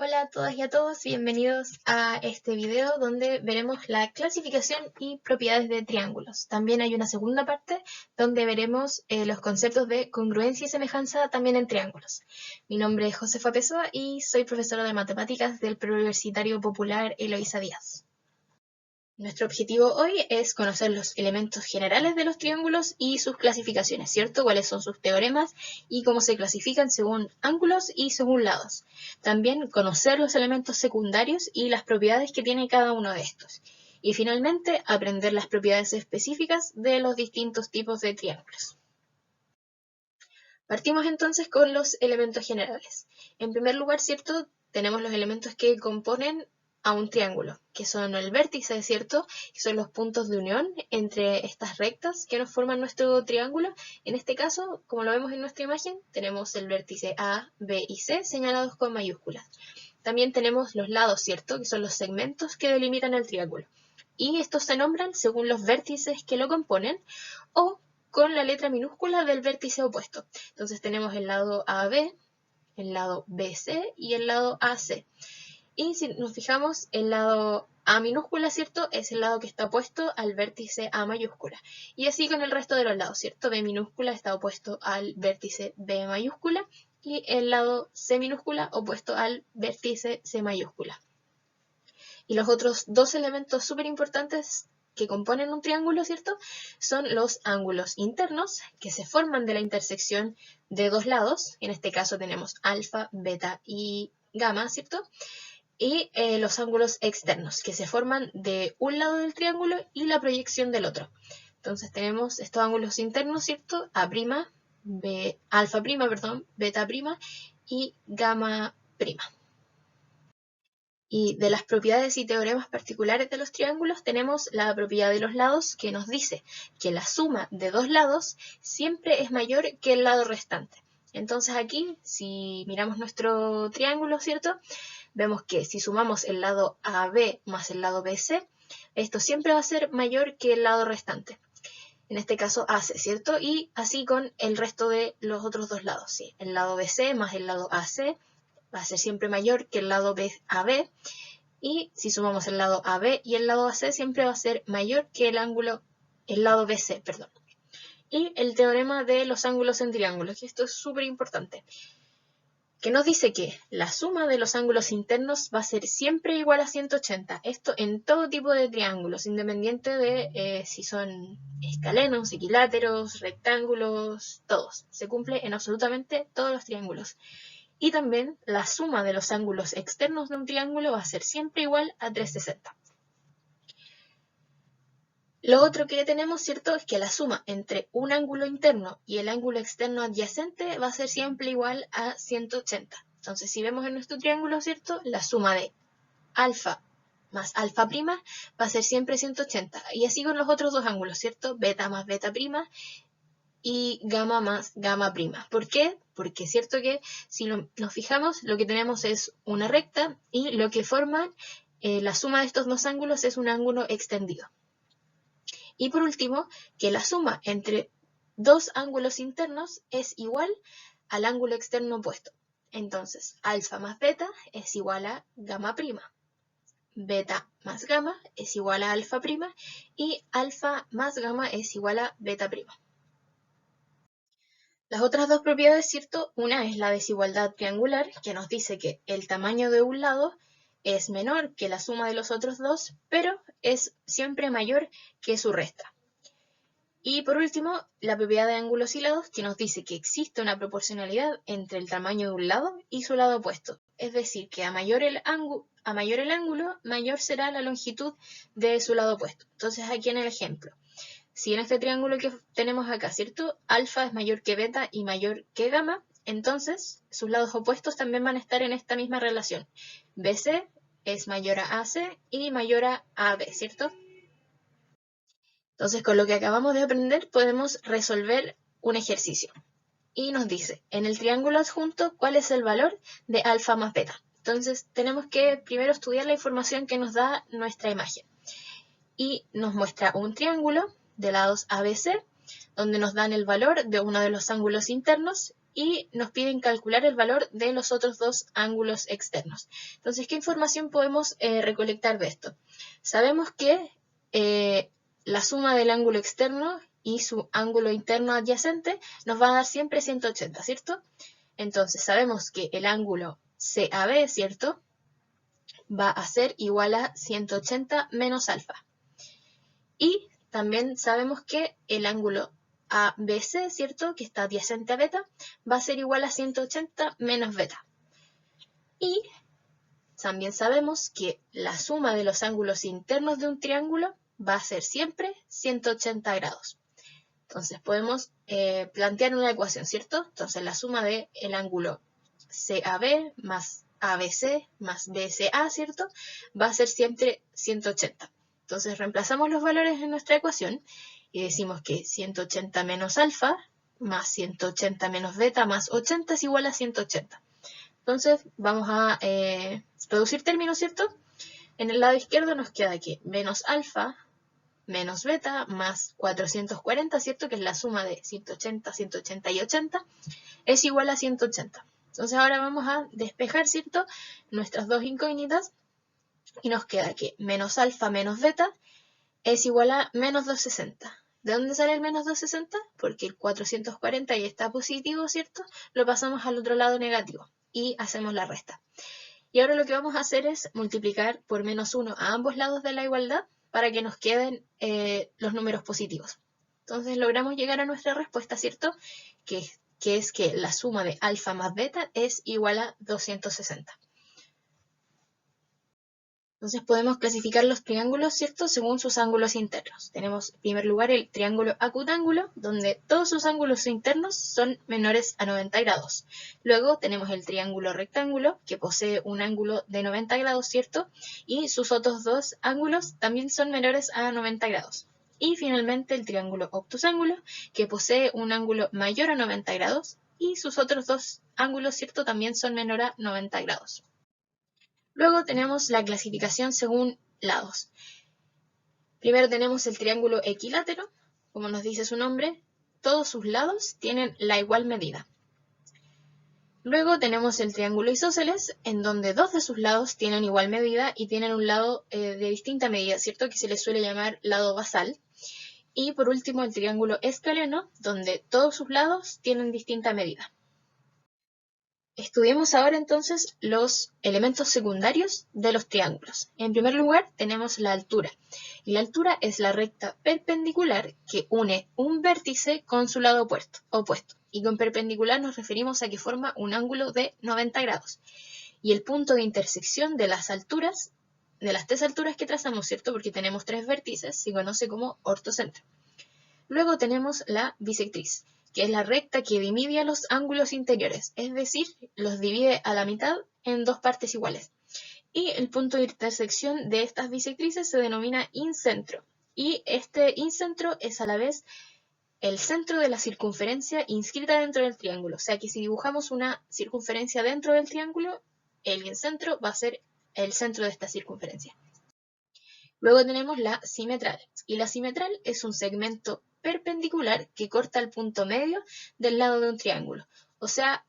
Hola a todas y a todos, bienvenidos a este video donde veremos la clasificación y propiedades de triángulos. También hay una segunda parte donde veremos los conceptos de congruencia y semejanza también en triángulos. Mi nombre es Josefa Pessoa y soy profesora de matemáticas del Preuniversitario Popular Eloísa Díaz. Nuestro objetivo hoy es conocer los elementos generales de los triángulos y sus clasificaciones, ¿cierto? Cuáles son sus teoremas y cómo se clasifican según ángulos y según lados. También conocer los elementos secundarios y las propiedades que tiene cada uno de estos. Y finalmente, aprender las propiedades específicas de los distintos tipos de triángulos. Partimos entonces con los elementos generales. En primer lugar, ¿cierto? Tenemos los elementos que componen a un triángulo, que son el vértice, ¿cierto? Que son los puntos de unión entre estas rectas que nos forman nuestro triángulo. En este caso, como lo vemos en nuestra imagen, tenemos el vértice A, B y C señalados con mayúsculas. También tenemos los lados, ¿cierto? Que son los segmentos que delimitan el triángulo. Y estos se nombran según los vértices que lo componen o con la letra minúscula del vértice opuesto. Entonces tenemos el lado AB, el lado BC y el lado AC. Y si nos fijamos, el lado A minúscula, ¿cierto? Es el lado que está opuesto al vértice A mayúscula. Y así con el resto de los lados, ¿cierto? B minúscula está opuesto al vértice B mayúscula y el lado C minúscula opuesto al vértice C mayúscula. Y los otros dos elementos súper importantes que componen un triángulo, ¿cierto? Son los ángulos internos, que se forman de la intersección de dos lados. En este caso tenemos alfa, beta y gamma, ¿cierto? Y los ángulos externos, que se forman de un lado del triángulo y la proyección del otro. Entonces tenemos estos ángulos internos, ¿cierto? A', alfa', beta' y gamma'. Y de las propiedades y teoremas particulares de los triángulos tenemos la propiedad de los lados, que nos dice que la suma de dos lados siempre es mayor que el lado restante. Entonces aquí, si miramos nuestro triángulo, ¿cierto? Vemos que si sumamos el lado AB más el lado BC, esto siempre va a ser mayor que el lado restante. En este caso AC, ¿cierto? Y así con el resto de los otros dos lados, ¿sí? El lado BC más el lado AC va a ser siempre mayor que el lado AB. Y si sumamos el lado AB y el lado AC, siempre va a ser mayor que el lado BC, perdón. Y el teorema de los ángulos en triángulos, y esto es súper importante, que nos dice que la suma de los ángulos internos va a ser siempre igual a 180. Esto en todo tipo de triángulos, independiente de si son escalenos, equiláteros, rectángulos, todos. Se cumple en absolutamente todos los triángulos. Y también la suma de los ángulos externos de un triángulo va a ser siempre igual a 360. Lo otro que tenemos, ¿cierto?, es que la suma entre un ángulo interno y el ángulo externo adyacente va a ser siempre igual a 180. Entonces, si vemos en nuestro triángulo, ¿cierto?, la suma de alfa más alfa' va a ser siempre 180. Y así con los otros dos ángulos, ¿cierto?, beta más beta' y gamma más gamma'. ¿Por qué? Porque es cierto que si nos fijamos, lo que tenemos es una recta y lo que forman la suma de estos dos ángulos es un ángulo extendido. Y por último, que la suma entre dos ángulos internos es igual al ángulo externo opuesto. Entonces, alfa más beta es igual a gamma', beta más gamma es igual a alfa' y alfa más gamma es igual a beta'. Las otras dos propiedades, ¿cierto? Una es la desigualdad triangular, que nos dice que el tamaño de un lado es menor que la suma de los otros dos, pero es siempre mayor que su resta. Y por último, la propiedad de ángulos y lados, que nos dice que existe una proporcionalidad entre el tamaño de un lado y su lado opuesto. Es decir, que a mayor el ángulo, mayor será la longitud de su lado opuesto. Entonces, aquí en el ejemplo, si en este triángulo que tenemos acá, ¿cierto?, alfa es mayor que beta y mayor que gamma, entonces sus lados opuestos también van a estar en esta misma relación. BC es mayor a AC y mayor a AB, ¿cierto? Entonces, con lo que acabamos de aprender, podemos resolver un ejercicio. Y nos dice, en el triángulo adjunto, ¿cuál es el valor de alfa más beta? Entonces, tenemos que primero estudiar la información que nos da nuestra imagen. Y nos muestra un triángulo de lados ABC, donde nos dan el valor de uno de los ángulos internos y nos piden calcular el valor de los otros dos ángulos externos. Entonces, ¿qué información podemos recolectar de esto? Sabemos que la suma del ángulo externo y su ángulo interno adyacente nos va a dar siempre 180, ¿cierto? Entonces, sabemos que el ángulo CAB, ¿cierto?, va a ser igual a 180 menos alfa. Y también sabemos que el ángulo ABC, ¿cierto?, que está adyacente a beta, va a ser igual a 180 menos beta. Y también sabemos que la suma de los ángulos internos de un triángulo va a ser siempre 180 grados. Entonces podemos plantear una ecuación, ¿cierto? Entonces la suma del ángulo CAB más ABC más BCA, ¿cierto?, va a ser siempre 180. Entonces reemplazamos los valores en nuestra ecuación y decimos que 180 menos alfa más 180 menos beta más 80 es igual a 180. Entonces vamos a reducir términos, ¿cierto? En el lado izquierdo nos queda que menos alfa menos beta más 440, ¿cierto?, que es la suma de 180, 180 y 80, es igual a 180. Entonces ahora vamos a despejar, ¿cierto?, nuestras dos incógnitas y nos queda que menos alfa menos beta es igual a menos 260. ¿De dónde sale el menos 260? Porque el 440 ya está positivo, ¿cierto? Lo pasamos al otro lado negativo y hacemos la resta. Y ahora lo que vamos a hacer es multiplicar por menos 1 a ambos lados de la igualdad para que nos queden los números positivos. Entonces logramos llegar a nuestra respuesta, ¿cierto?, que es que la suma de alfa más beta es igual a 260. Entonces podemos clasificar los triángulos, ¿cierto?, según sus ángulos internos. Tenemos en primer lugar el triángulo acutángulo, donde todos sus ángulos internos son menores a 90 grados. Luego tenemos el triángulo rectángulo, que posee un ángulo de 90 grados, ¿cierto?, y sus otros dos ángulos también son menores a 90 grados. Y finalmente el triángulo obtusángulo, que posee un ángulo mayor a 90 grados, y sus otros dos ángulos, ¿cierto?, también son menores a 90 grados. Luego tenemos la clasificación según lados. Primero tenemos el triángulo equilátero, como nos dice su nombre, todos sus lados tienen la igual medida. Luego tenemos el triángulo isósceles, en donde dos de sus lados tienen igual medida y tienen un lado de distinta medida, ¿cierto?, que se le suele llamar lado basal. Y por último el triángulo escaleno, donde todos sus lados tienen distinta medida. Estudiemos ahora entonces los elementos secundarios de los triángulos. En primer lugar tenemos la altura. Y la altura es la recta perpendicular que une un vértice con su lado opuesto. Y con perpendicular nos referimos a que forma un ángulo de 90 grados. Y el punto de intersección de las alturas, de las tres alturas que trazamos, ¿cierto?, porque tenemos tres vértices, se conoce como ortocentro. Luego tenemos la bisectriz, que es la recta que divide a los ángulos interiores, es decir, los divide a la mitad en dos partes iguales. Y el punto de intersección de estas bisectrices se denomina incentro. Y este incentro es a la vez el centro de la circunferencia inscrita dentro del triángulo. O sea que si dibujamos una circunferencia dentro del triángulo, el incentro va a ser el centro de esta circunferencia. Luego tenemos la simetral. Y la simetral es un segmento perpendicular que corta el punto medio del lado de un triángulo. O sea,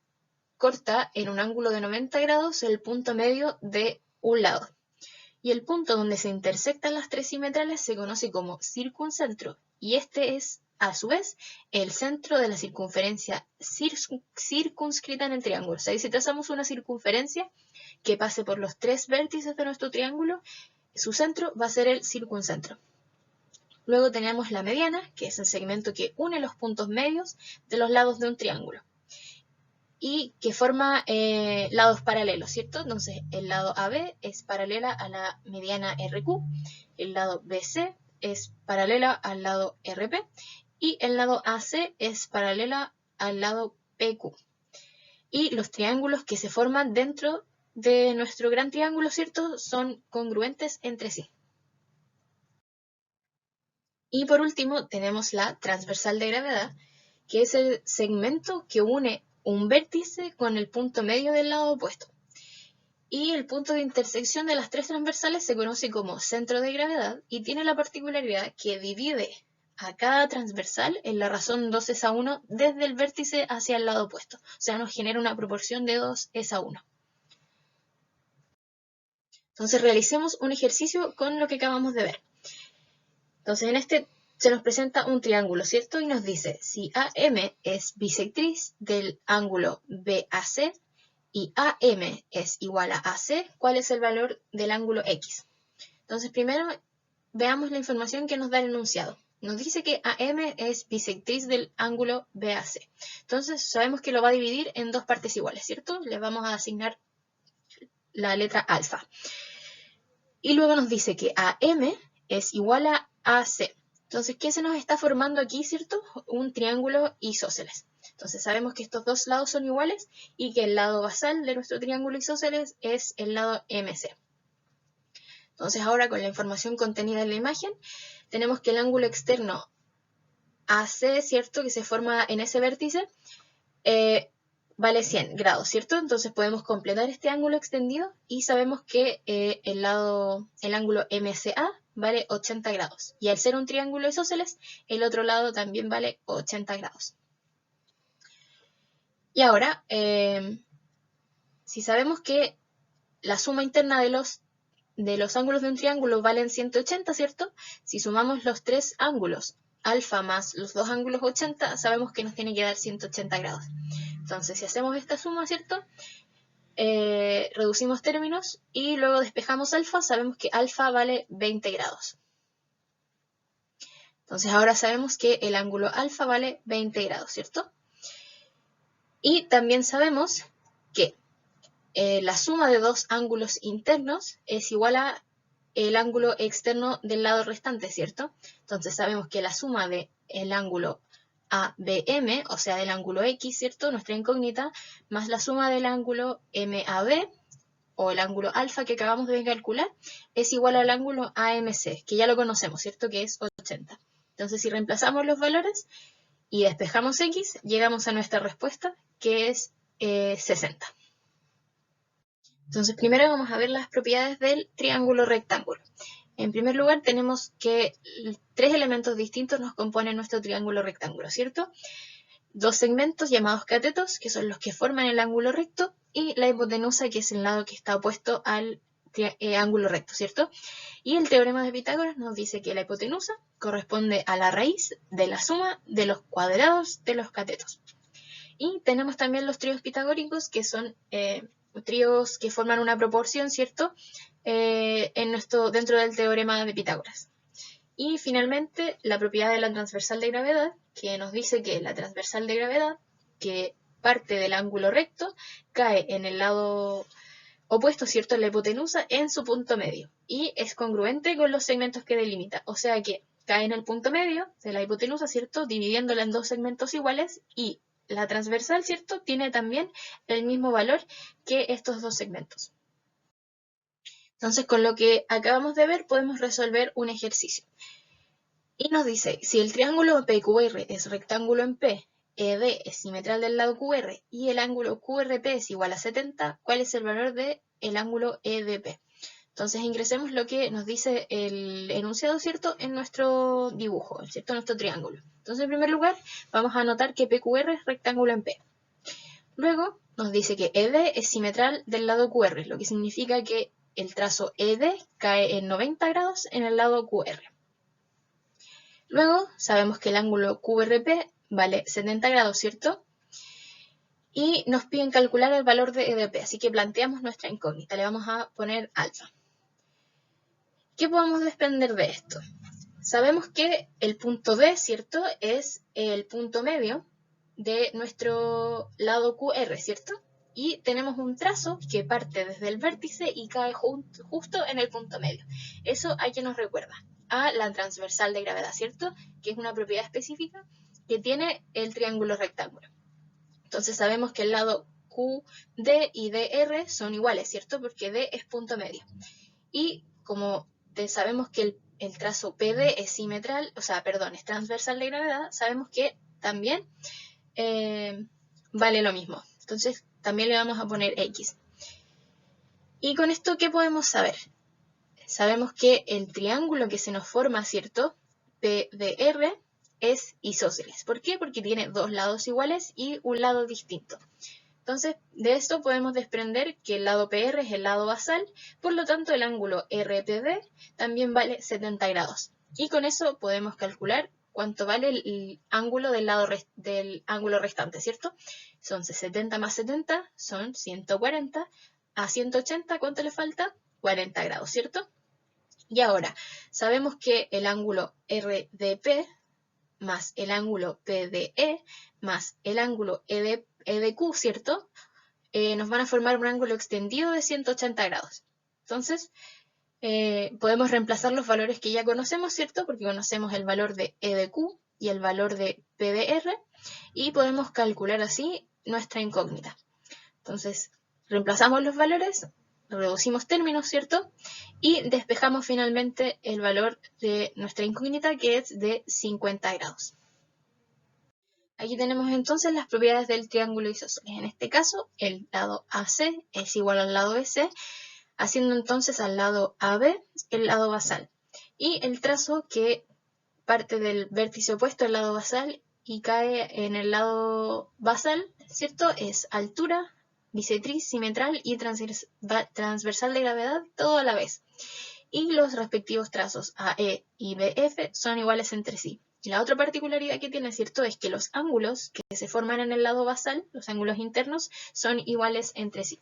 corta en un ángulo de 90 grados el punto medio de un lado. Y el punto donde se intersectan las tres simetrales se conoce como circuncentro. Y este es, a su vez, el centro de la circunferencia circunscrita en el triángulo. O sea, si trazamos una circunferencia que pase por los tres vértices de nuestro triángulo, su centro va a ser el circuncentro. Luego tenemos la mediana, que es el segmento que une los puntos medios de los lados de un triángulo y que forma lados paralelos, ¿cierto? Entonces el lado AB es paralela a la mediana RQ, el lado BC es paralela al lado RP y el lado AC es paralela al lado PQ. Y los triángulos que se forman dentro de nuestro gran triángulo, ¿cierto?, son congruentes entre sí. Y por último tenemos la transversal de gravedad, que es el segmento que une un vértice con el punto medio del lado opuesto. Y el punto de intersección de las tres transversales se conoce como centro de gravedad y tiene la particularidad que divide a cada transversal en la razón 2:1 desde el vértice hacia el lado opuesto. O sea, nos genera una proporción de 2:1. Entonces realicemos un ejercicio con lo que acabamos de ver. Entonces en este se nos presenta un triángulo, ¿cierto? Y nos dice, si AM es bisectriz del ángulo BAC y AM es igual a AC, ¿cuál es el valor del ángulo X? Entonces primero veamos la información que nos da el enunciado. Nos dice que AM es bisectriz del ángulo BAC. Entonces sabemos que lo va a dividir en dos partes iguales, ¿cierto? Le vamos a asignar la letra alfa. Y luego nos dice que AM es igual a AC. Entonces, ¿qué se nos está formando aquí, cierto? Un triángulo isósceles. Entonces sabemos que estos dos lados son iguales y que el lado basal de nuestro triángulo isósceles es el lado MC. Entonces ahora con la información contenida en la imagen, tenemos que el ángulo externo AC, ¿cierto? Que se forma en ese vértice, vale 100 grados, ¿cierto? Entonces podemos completar este ángulo extendido y sabemos que el ángulo MCA vale 80 grados. Y al ser un triángulo isósceles, el otro lado también vale 80 grados. Y ahora, si sabemos que la suma interna de los ángulos de un triángulo valen 180, ¿cierto? Si sumamos los tres ángulos, alfa más los dos ángulos 80, sabemos que nos tiene que dar 180 grados. Entonces, si hacemos esta suma, ¿cierto? Reducimos términos y luego despejamos alfa, sabemos que alfa vale 20 grados. Entonces, ahora sabemos que el ángulo alfa vale 20 grados, ¿cierto? Y también sabemos que la suma de dos ángulos internos es igual a el ángulo externo del lado restante, ¿cierto? Entonces sabemos que la suma del ángulo ABM, o sea, del ángulo X, ¿cierto? Nuestra incógnita, más la suma del ángulo MAB, o el ángulo alfa que acabamos de calcular, es igual al ángulo AMC, que ya lo conocemos, ¿cierto? Que es 80. Entonces, si reemplazamos los valores y despejamos X, llegamos a nuestra respuesta, que es 60. Entonces, primero vamos a ver las propiedades del triángulo rectángulo. En primer lugar, tenemos que tres elementos distintos nos componen nuestro triángulo rectángulo, ¿cierto? Dos segmentos llamados catetos, que son los que forman el ángulo recto, y la hipotenusa, que es el lado que está opuesto al ángulo recto, ¿cierto? Y el teorema de Pitágoras nos dice que la hipotenusa corresponde a la raíz de la suma de los cuadrados de los catetos. Y tenemos también los tríos pitagóricos, que son tríos que forman una proporción, ¿cierto? Dentro del teorema de Pitágoras. Y finalmente, la propiedad de la transversal de gravedad, que nos dice que la transversal de gravedad, que parte del ángulo recto, cae en el lado opuesto, ¿cierto?, en la hipotenusa, en su punto medio. Y es congruente con los segmentos que delimita. O sea que cae en el punto medio de la hipotenusa, ¿cierto?, dividiéndola en dos segmentos iguales, y la transversal, ¿cierto?, tiene también el mismo valor que estos dos segmentos. Entonces, con lo que acabamos de ver, podemos resolver un ejercicio. Y nos dice, si el triángulo PQR es rectángulo en P, ED es simetral del lado QR y el ángulo QRP es igual a 70, ¿cuál es el valor del ángulo EDP? Entonces ingresemos lo que nos dice el enunciado, ¿cierto?, en nuestro dibujo, ¿cierto?, en nuestro triángulo. Entonces, en primer lugar, vamos a anotar que PQR es rectángulo en P. Luego, nos dice que ED es simetral del lado QR, lo que significa que el trazo ED cae en 90 grados en el lado QR. Luego, sabemos que el ángulo QRP vale 70 grados, ¿cierto? Y nos piden calcular el valor de EDP, así que planteamos nuestra incógnita, le vamos a poner alfa. ¿Qué podemos desprender de esto? Sabemos que el punto D, ¿cierto?, es el punto medio de nuestro lado QR, ¿cierto? Y tenemos un trazo que parte desde el vértice y cae justo en el punto medio. ¿Eso a qué nos recuerda? A la transversal de gravedad, ¿cierto?, que es una propiedad específica que tiene el triángulo rectángulo. Entonces sabemos que el lado QD y DR son iguales, ¿cierto?, porque D es punto medio. Y como sabemos que el trazo PD es es transversal de gravedad, sabemos que también vale lo mismo. Entonces también le vamos a poner X. Y con esto, ¿qué podemos saber? Sabemos que el triángulo que se nos forma, ¿cierto?, PDR, es isósceles. ¿Por qué? Porque tiene dos lados iguales y un lado distinto. Entonces, de esto podemos desprender que el lado PR es el lado basal, por lo tanto el ángulo RPB también vale 70 grados. Y con eso podemos calcular cuánto vale el ángulo del ángulo restante, ¿cierto? Son 70 más 70, son 140. A 180, ¿cuánto le falta? 40 grados, ¿cierto? Y ahora, sabemos que el ángulo RDP más el ángulo PDE más el ángulo EDQ, ¿cierto? Nos van a formar un ángulo extendido de 180 grados. Entonces, podemos reemplazar los valores que ya conocemos, ¿cierto? Porque conocemos el valor de EDQ y el valor de PDR y podemos calcular así nuestra incógnita. Entonces, reemplazamos los valores, reducimos términos, ¿cierto? Y despejamos finalmente el valor de nuestra incógnita, que es de 50 grados. Aquí tenemos entonces las propiedades del triángulo isósceles. En este caso, el lado AC es igual al lado BC, haciendo entonces al lado AB el lado basal. Y el trazo que parte del vértice opuesto al lado basal y cae en el lado basal, ¿cierto? Es altura, bisectriz, simetral y transversal de gravedad, todo a la vez. Y los respectivos trazos AE y BF son iguales entre sí. Y la otra particularidad que tiene, ¿cierto?, es que los ángulos que se forman en el lado basal, los ángulos internos, son iguales entre sí.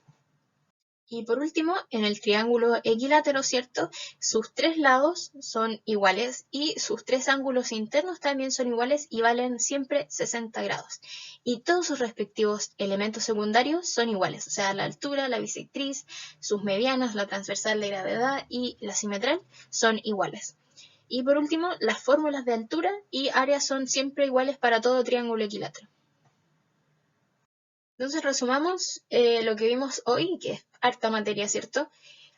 Y por último, en el triángulo equilátero, ¿cierto?, sus tres lados son iguales y sus tres ángulos internos también son iguales y valen siempre 60 grados. Y todos sus respectivos elementos secundarios son iguales, o sea, la altura, la bisectriz, sus medianas, la transversal de gravedad y la simetral son iguales. Y por último, las fórmulas de altura y área son siempre iguales para todo triángulo equilátero. Entonces resumamos lo que vimos hoy, que es harta materia, ¿cierto?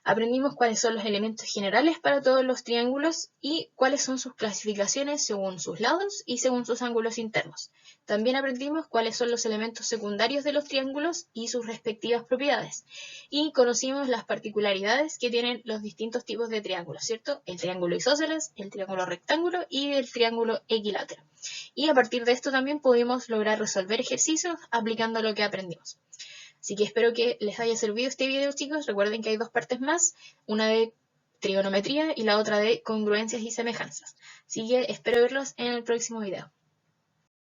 Aprendimos cuáles son los elementos generales para todos los triángulos y cuáles son sus clasificaciones según sus lados y según sus ángulos internos. También aprendimos cuáles son los elementos secundarios de los triángulos y sus respectivas propiedades. Y conocimos las particularidades que tienen los distintos tipos de triángulos, ¿cierto? El triángulo isósceles, el triángulo rectángulo y el triángulo equilátero. Y a partir de esto también pudimos lograr resolver ejercicios aplicando lo que aprendimos. Así que espero que les haya servido este video, chicos. Recuerden que hay dos partes más, una de trigonometría y la otra de congruencias y semejanzas. Así que espero verlos en el próximo video.